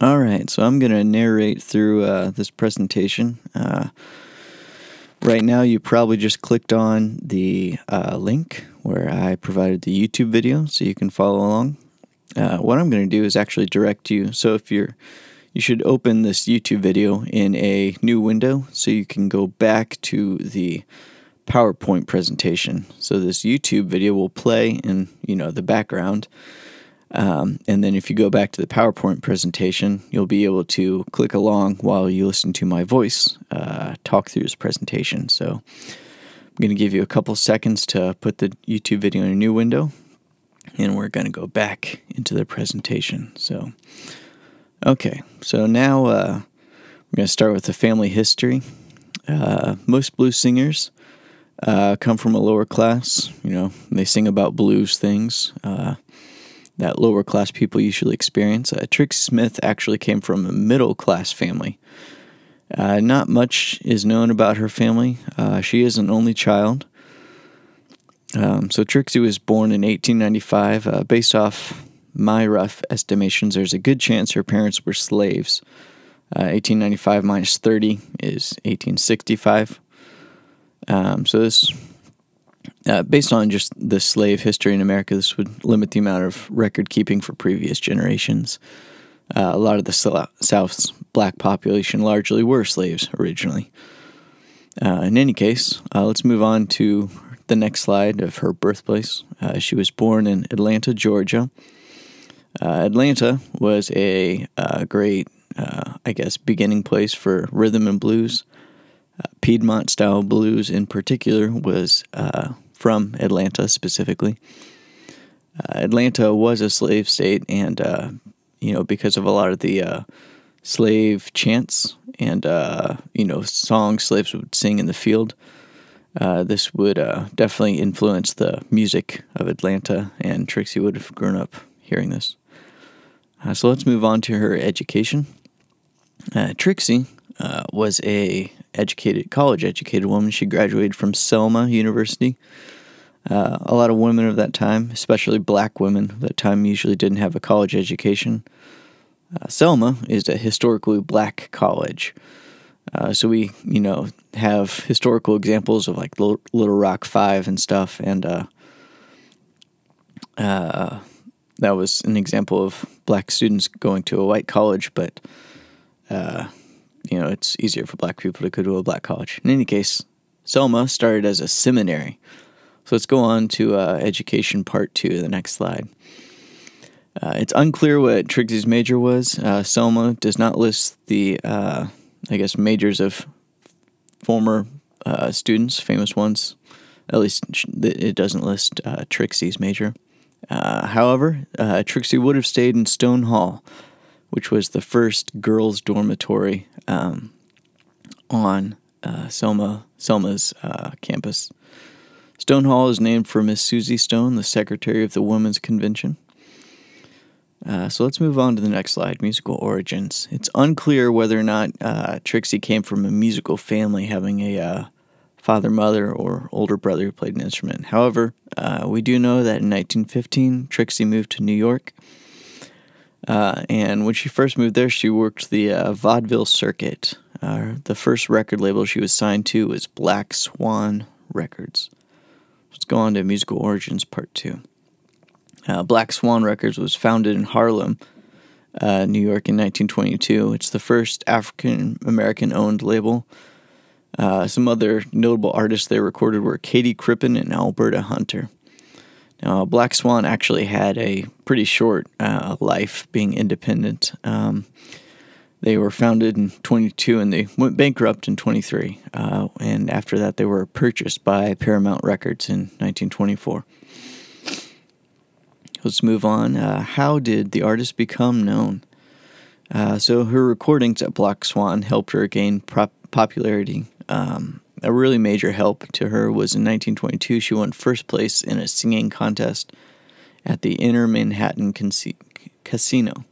Alright, so I'm going to narrate through this presentation. Right now you probably just clicked on the link where I provided the YouTube video so you can follow along. What I'm going to do is actually direct you, so if you should open this YouTube video in a new window so you can go back to the PowerPoint presentation. So this YouTube video will play in the background. And then if you go back to the PowerPoint presentation, you'll be able to click along while you listen to my voice talk through this presentation. So I'm going to give you a couple seconds to put the YouTube video in a new window, and we're going to go back into the presentation. So, okay, so now I'm going to start with the family history. Most blues singers come from a lower class. They sing about blues things that lower class people usually experience. Trixie Smith actually came from a middle class family. Not much is known about her family. She is an only child. So Trixie was born in 1895. Based off my rough estimations, there's a good chance her parents were slaves. 1895 minus 30 is 1865. So this... based on just the slave history in America, this would limit the amount of record keeping for previous generations. A lot of the South's black population largely were slaves originally. In any case, let's move on to the next slide of her birthplace. She was born in Atlanta, Georgia. Atlanta was a great, beginning place for rhythm and blues. Piedmont-style blues in particular was from Atlanta specifically. Atlanta was a slave state, and because of a lot of the slave chants and songs slaves would sing in the field, this would definitely influence the music of Atlanta, and Trixie would have grown up hearing this. So let's move on to her education. Trixie was a college-educated woman. She graduated from Selma University. A lot of women of that time, especially black women of that time, usually didn't have a college education. Selma is a historically black college. So we, have historical examples of like Little Rock 5 and stuff, and that was an example of black students going to a white college, but it's easier for black people to go to a black college. In any case, Selma started as a seminary. So let's go on to education part 2, the next slide. It's unclear what Trixie's major was. Selma does not list the, majors of former students, famous ones. At least it doesn't list Trixie's major. However, Trixie would have stayed in Stone Hall, which was the first girls' dormitory on Selma's campus. Stone Hall is named for Miss Susie Stone, the secretary of the Women's Convention. So let's move on to the next slide, musical origins. It's unclear whether or not Trixie came from a musical family, having a father, mother, or older brother who played an instrument. However, we do know that in 1915, Trixie moved to New York. And when she first moved there, she worked the vaudeville circuit. The first record label she was signed to was Black Swan Records. Let's go on to musical origins part 2. Black Swan Records was founded in Harlem, New York in 1922. It's the first African-American owned label. Some other notable artists they recorded were Katie Crippen and Alberta Hunter. Now, Black Swan actually had a pretty short life being independent. They were founded in 22 and they went bankrupt in 23. And after that, they were purchased by Paramount Records in 1924. Let's move on. How did the artist become known? So her recordings at Black Swan helped her gain popularity. A really major help to her was in 1922, she won first place in a singing contest at the Inner Manhattan Casino.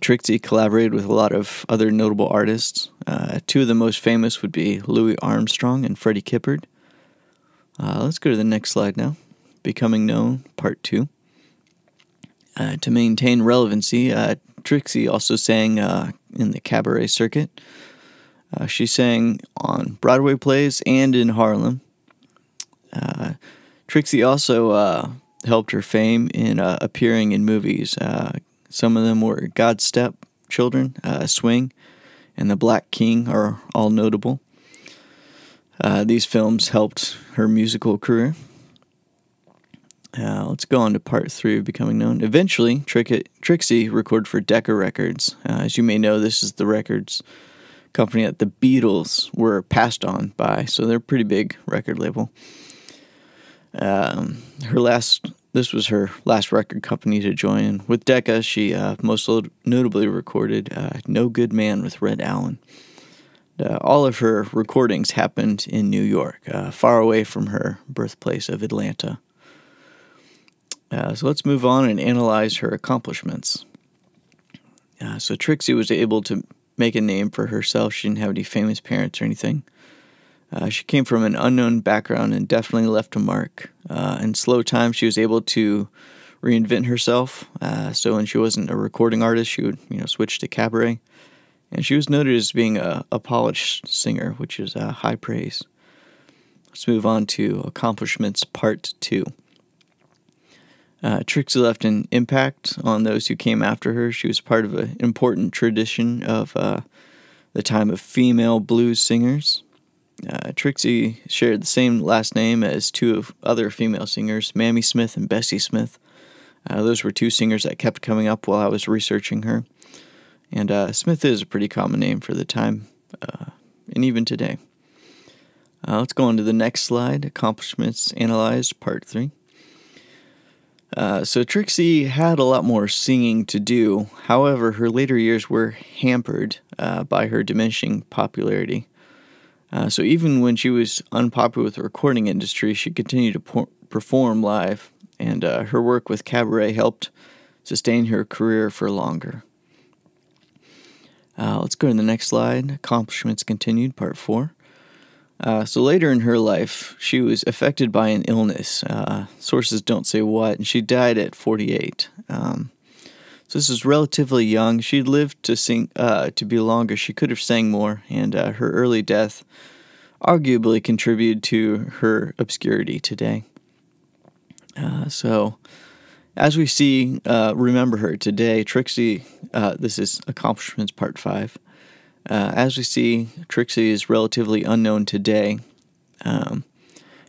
Trixie collaborated with a lot of other notable artists. Two of the most famous would be Louis Armstrong and Freddie Kippard. Let's go to the next slide now. Becoming known, part 2. To maintain relevancy, Trixie also sang in the cabaret circuit. She sang on Broadway plays and in Harlem. Trixie also helped her fame in appearing in movies. Some of them were God's Step Children, Swing, and The Black King are all notable. These films helped her musical career. Let's go on to part 3 of Becoming Known. Eventually, Trixie recorded for Decca Records. As you may know, this is the records company that the Beatles were passed on by, so they're a pretty big record label. This was her last record company to join. With Decca, she most notably recorded No Good Man with Red Allen. All of her recordings happened in New York, far away from her birthplace of Atlanta. So let's move on and analyze her accomplishments. So Trixie was able to make a name for herself. She didn't have any famous parents or anything. She came from an unknown background and definitely left a mark. In slow time, she was able to reinvent herself. So when she wasn't a recording artist, she would switch to cabaret. And she was noted as being a polished singer, which is high praise. Let's move on to accomplishments part 2. Trixie left an impact on those who came after her. She was part of an important tradition of the time of female blues singers. Trixie shared the same last name as 2 other female singers, Mamie Smith and Bessie Smith. Those were 2 singers that kept coming up while I was researching her. And Smith is a pretty common name for the time, and even today. Let's go on to the next slide, Accomplishments Analyzed, Part 3. So Trixie had a lot more singing to do. However, her later years were hampered by her diminishing popularity. So even when she was unpopular with the recording industry, she continued to perform live, and her work with cabaret helped sustain her career for longer. Let's go to the next slide. Accomplishments Continued, Part 4. So later in her life, she was affected by an illness. Sources don't say what, and she died at 48. So this is relatively young. She lived to sing to be longer. She could have sang more, and her early death arguably contributed to her obscurity today. So as we see, remember her today, Trixie, this is Accomplishments Part 5. As we see, Trixie is relatively unknown today.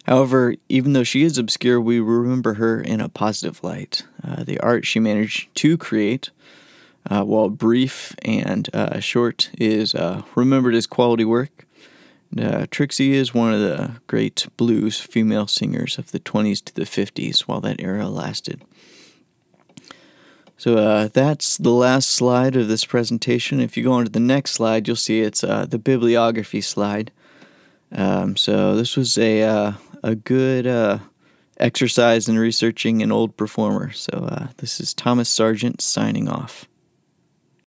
However, even though she is obscure, we remember her in a positive light. The art she managed to create, while brief and short, is remembered as quality work. Trixie is one of the great blues female singers of the 20s to the 50s while that era lasted. So that's the last slide of this presentation. If you go on to the next slide, you'll see it's the bibliography slide. So this was a good exercise in researching an old performer. So this is Thomas Sargent signing off.